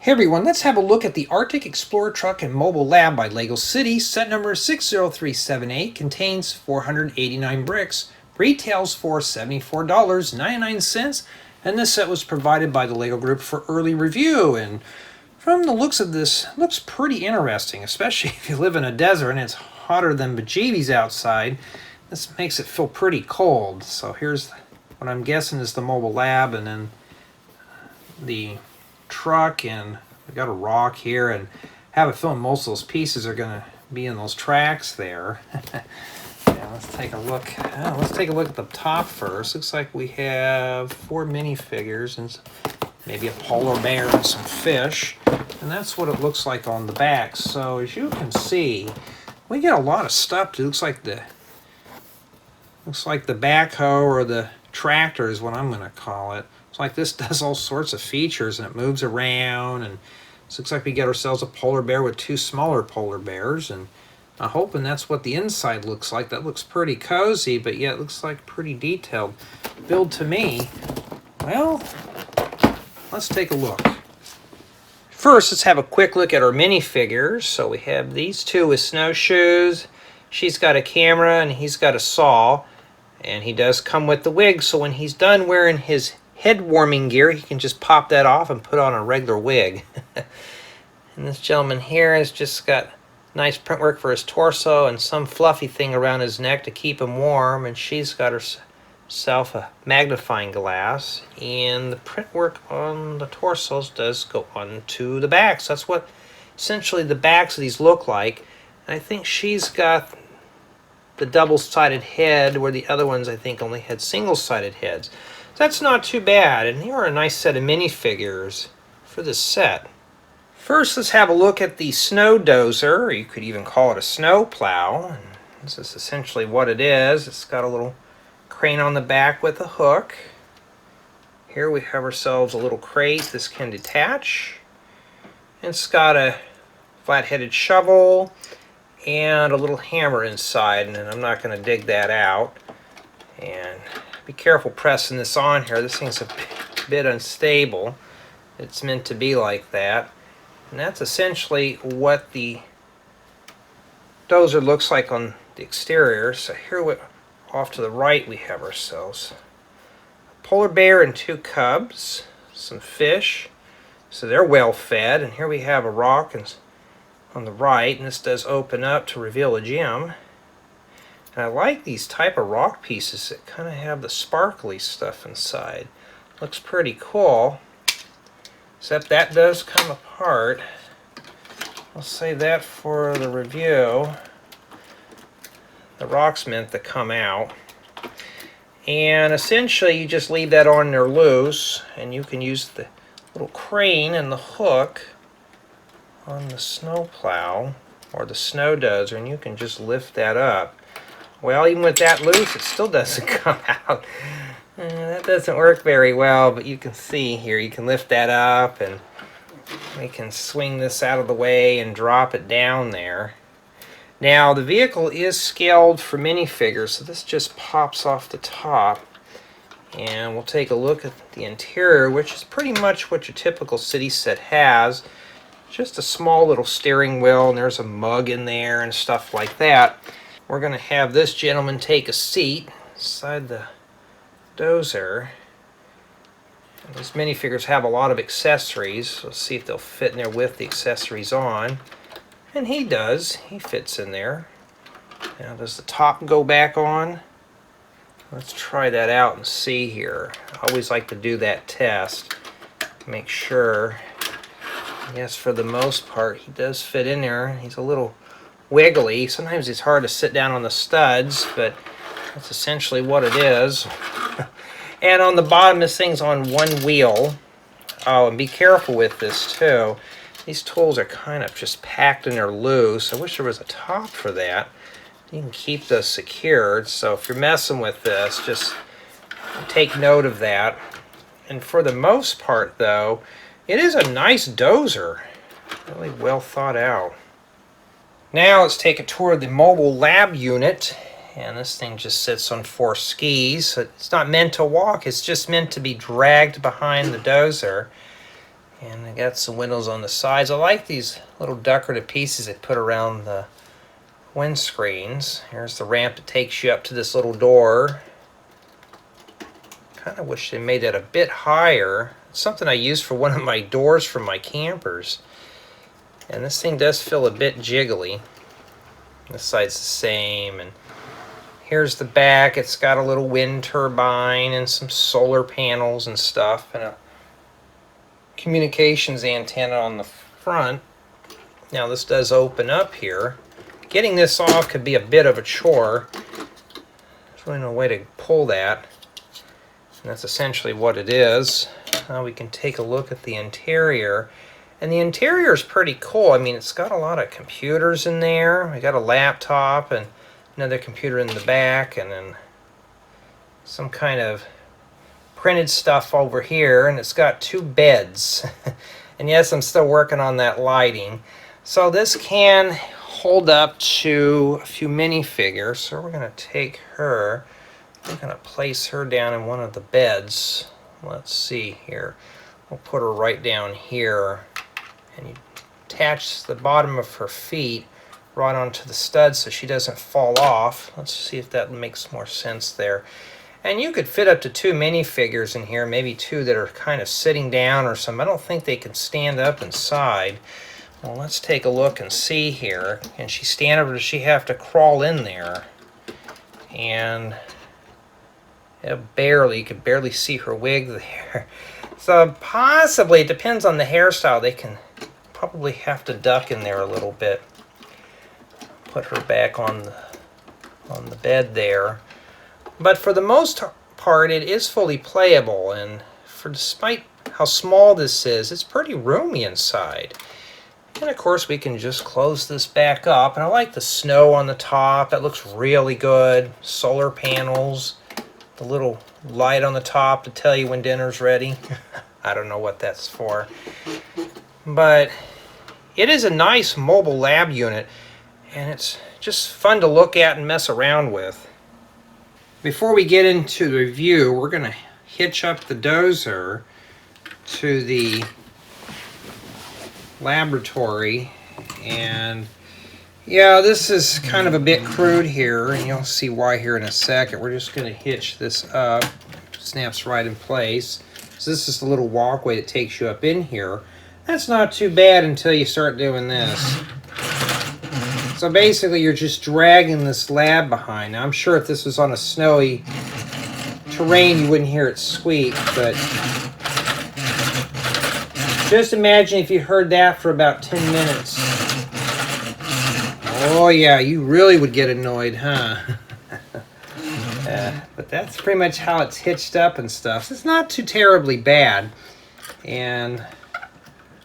Hey everyone, let's have a look at the Arctic Explorer Truck and Mobile Lab by LEGO City. Set number 60378 contains 489 bricks, retails for $74.99, and this set was provided by the LEGO Group for early review. And from the looks of this, it looks pretty interesting, especially if you live in a desert and it's hotter than bejeebies outside. This makes it feel pretty cold. So here's what I'm guessing is the Mobile Lab, and then the truck, and we got a rock here, and have a feeling most of those pieces are going to be in those tracks there. Yeah, let's take a look. Let's take a look at the top first. Looks like we have 4 minifigures and maybe a polar bear and some fish, and that's what it looks like on the back. So as you can see, we get a lot of stuff. It looks like the backhoe or the tractor is what I'm going to call it. Like this does all sorts of features, and it moves around, and it looks like we get ourselves a polar bear with 2 smaller polar bears, and I'm hoping that's what the inside looks like. That looks pretty cozy, but yet looks like pretty detailed build to me. Well, let's take a look. First, let's have a quick look at our minifigures. So we have these 2 with snowshoes. She's got a camera and he's got a saw, and he does come with the wig, so when he's done wearing his head warming gear, he can just pop that off and put on a regular wig. And this gentleman here has just got nice print work for his torso and some fluffy thing around his neck to keep him warm, and she's got herself a magnifying glass, and the print work on the torsos does go onto the backs. So that's what essentially the backs of these look like. And I think she's got the double-sided head, where the other ones I think only had single-sided heads. That's not too bad, and here are a nice set of minifigures for this set. First, let's have a look at the snow dozer, or you could even call it a snow plow. This is essentially what it is. It's got a little crane on the back with a hook. Here we have ourselves a little crate. This can detach. And it's got a flat-headed shovel and a little hammer inside, and I'm not going to dig that out. And be careful pressing this on here. This thing's a bit unstable. It's meant to be like that. And that's essentially what the dozer looks like on the exterior. So here off to the right we have ourselves a polar bear and 2 cubs, some fish. So they're well fed. And here we have a rock on the right, and this does open up to reveal a gem. And I like these type of rock pieces that kind of have the sparkly stuff inside. Looks pretty cool, except that does come apart. I'll save that for the review. The rock's meant to come out. And essentially you just leave that on there loose, and you can use the little crane and the hook on the snow plow or the snow dozer, and you can just lift that up. Well, even with that loose, it still doesn't come out. That doesn't work very well, but you can see here, you can lift that up, and we can swing this out of the way and drop it down there. Now, the vehicle is scaled for minifigures, so this just pops off the top. And we'll take a look at the interior, which is pretty much what your typical city set has. Just a small little steering wheel, and there's a mug in there and stuff like that. We're going to have this gentleman take a seat inside the dozer. And these minifigures have a lot of accessories. Let's see if they'll fit in there with the accessories on. And he does. He fits in there. Now, does the top go back on? Let's try that out and see here. I always like to do that test. Make sure. Yes, for the most part, he does fit in there. He's a little wiggly. Sometimes it's hard to sit down on the studs, but that's essentially what it is. And on the bottom, this thing's on 1 wheel. Oh, and be careful with this too. These tools are kind of just packed in there loose. I wish there was a top for that. You can keep those secured. So if you're messing with this, just take note of that. And for the most part, though, it is a nice dozer. Really well thought out. Now let's take a tour of the mobile lab unit. And this thing just sits on 4 skis. So it's not meant to walk, it's just meant to be dragged behind the dozer. And I got some windows on the sides. I like these little decorative pieces they put around the windscreens. Here's the ramp that takes you up to this little door. Kind of wish they made that a bit higher. It's something I use for one of my doors for my campers. And this thing does feel a bit jiggly. This side's the same. And here's the back. It's got a little wind turbine and some solar panels and stuff, and a communications antenna on the front. Now this does open up here. Getting this off could be a bit of a chore. There's really no way to pull that. And that's essentially what it is. Now we can take a look at the interior. And the interior is pretty cool. I mean, it's got a lot of computers in there. We got a laptop and another computer in the back, and then some kind of printed stuff over here, and it's got 2 beds. And yes, I'm still working on that lighting. So this can hold up to a few minifigures. So we're going to take her. We're going to place her down in one of the beds. Let's see here. We'll put her right down here. And you attach the bottom of her feet right onto the stud so she doesn't fall off. Let's see if that makes more sense there. And you could fit up to 2 minifigures in here, maybe 2 that are kind of sitting down or some. I don't think they can stand up inside. Well, let's take a look and see here. Can she stand up, or does she have to crawl in there? And barely, you can barely see her wig there. So possibly, it depends on the hairstyle, they can probably have to duck in there a little bit. Put her back on the bed there. But for the most part, it is fully playable, and despite how small this is, it's pretty roomy inside. And of course, we can just close this back up. And I like the snow on the top. That looks really good. Solar panels. The little light on the top to tell you when dinner's ready. I don't know what that's for. But it is a nice mobile lab unit, and it's just fun to look at and mess around with. Before we get into the review, we're going to hitch up the Dozer to the laboratory. And yeah, this is kind of a bit crude here, and you'll see why here in a second. We're just going to hitch this up. It snaps right in place. So this is the little walkway that takes you up in here. That's not too bad until you start doing this. So basically you're just dragging this lab behind. Now I'm sure if this was on a snowy terrain you wouldn't hear it squeak, but just imagine if you heard that for about 10 minutes. Oh yeah, you really would get annoyed, huh? But that's pretty much how it's hitched up and stuff. So it's not too terribly bad. And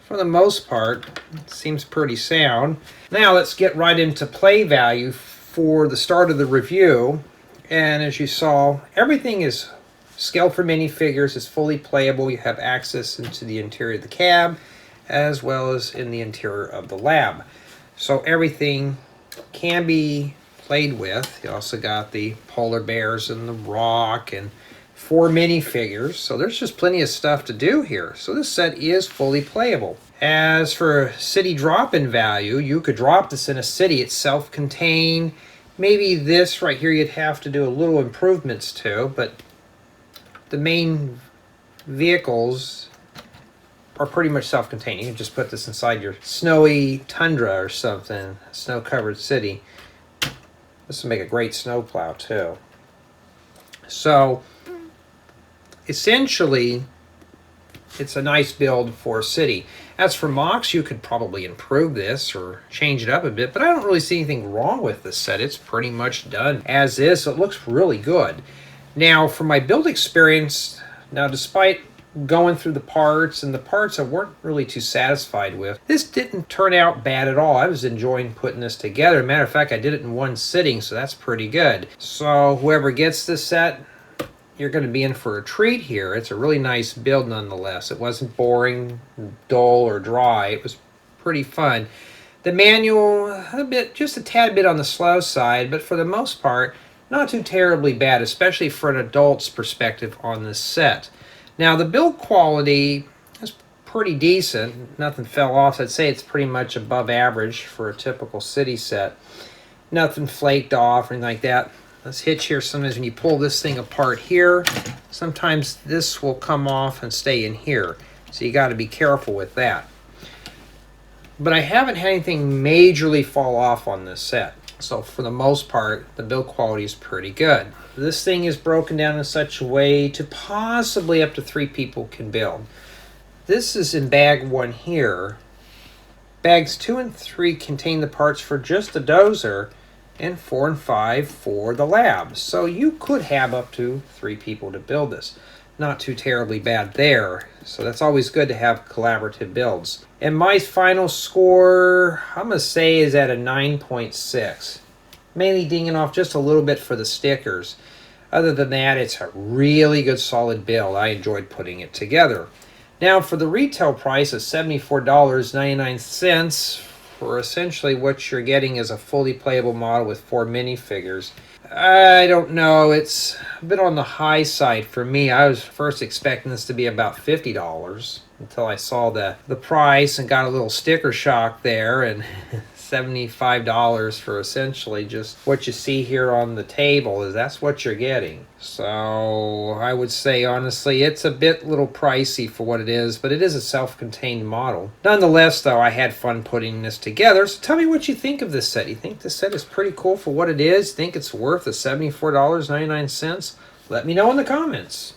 for the most part, it seems pretty sound. Now let's get right into play value for the start of the review. And as you saw, everything is scaled for minifigures. It's fully playable. You have access into the interior of the cab as well as in the interior of the lab. So everything can be played with. You also got the polar bears and the rock and 4 minifigures. So there's just plenty of stuff to do here. So this set is fully playable. As for city drop-in value, you could drop this in a city. It's self-contained. Maybe this right here you'd have to do a little improvements to, but the main vehicles are pretty much self-contained. You can just put this inside your snowy tundra or something, snow-covered city. This will make a great snowplow too. So essentially, it's a nice build for a city. As for mocks, you could probably improve this or change it up a bit, but I don't really see anything wrong with this set. It's pretty much done as is, so it looks really good. Now, for my build experience, now despite going through the parts and the parts I weren't really too satisfied with, this didn't turn out bad at all. I was enjoying putting this together. Matter of fact, I did it in one sitting, so that's pretty good. So whoever gets this set, you're going to be in for a treat here. It's a really nice build nonetheless. It wasn't boring, dull, or dry. It was pretty fun. The manual, just a tad bit on the slow side, but for the most part, not too terribly bad, especially for an adult's perspective on this set. Now, the build quality is pretty decent. Nothing fell off. So I'd say it's pretty much above average for a typical city set. Nothing flaked off or anything like that. This hitch here, sometimes when you pull this thing apart here, sometimes this will come off and stay in here. So you got to be careful with that. But I haven't had anything majorly fall off on this set. So for the most part, the build quality is pretty good. This thing is broken down in such a way to possibly up to 3 people can build. This is in bag 1 here. Bags 2 and 3 contain the parts for just the Dozer, and 4 and 5 for the lab. So you could have up to 3 people to build this. Not too terribly bad there. So that's always good to have collaborative builds. And my final score, I'm going to say, is at a 9.6. Mainly dinging off just a little bit for the stickers. Other than that, it's a really good solid build. I enjoyed putting it together. Now for the retail price of $74.99, for essentially what you're getting is a fully playable model with 4 minifigures. I don't know, it's a bit on the high side for me. I was first expecting this to be about $50 until I saw the price and got a little sticker shock there, and $75 for essentially just what you see here on the table. That's what you're getting. So I would say honestly it's a little pricey for what it is, but it is a self-contained model. Nonetheless though, I had fun putting this together. So tell me what you think of this set. You think this set is pretty cool for what it is? Think it's worth the $74.99? Let me know in the comments.